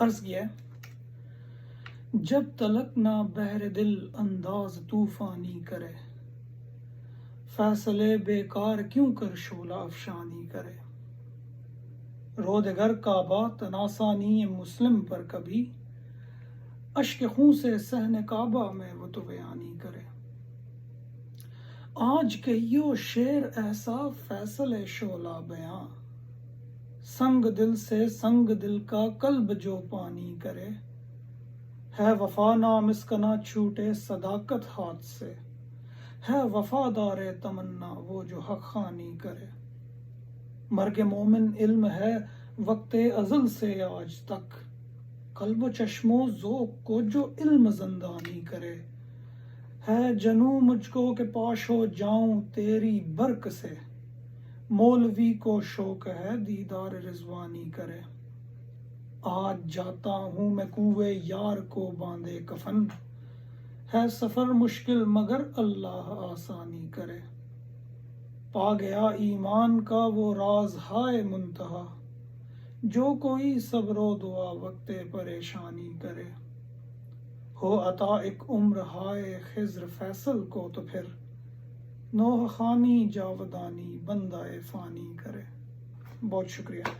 عرض کیا جب تلک نہ بحر دل انداز طوفانی کرے، فیصلے بیکار کیوں کر شعلہ افشانی کرے۔ رودگر کعبہ تناسانی مسلم پر کبھی، اشک خوں سے صحن کعبہ میں وہ تو بیانی کرے۔ آج کہیو شعر ایسا فیصل شعلہ بیاں، سنگ دل سے سنگ دل کا قلب جو پانی کرے۔ ہے وفا نام اس کا نہ چھوٹے صداقت ہاتھ سے، ہے وفادار تمنا وہ جو حق خوانی کرے۔ مرگ مومن علم ہے وقت ازل سے آج تک، قلب و چشم و ذوق کو جو علم زندانی کرے۔ ہے جنوں مجھ کو کہ پاش ہو جاؤں تیری برق سے، مولوی کو شوق ہے دیدار رضوانی کرے۔ آج جاتا ہوں میں کوئے یار کو باندھے کفن، ہے سفر مشکل مگر اللہ آسانی کرے۔ پا گیا ایمان کا وہ راز ہائے منتہا، جو کوئی صبر و دعا وقت پریشانی کرے۔ ہو عطا ایک عمر ہائے خضر فیصل کو تو پھر، نوح خوانی جاودانی بندہ فانی کرے۔ بہت شکریہ۔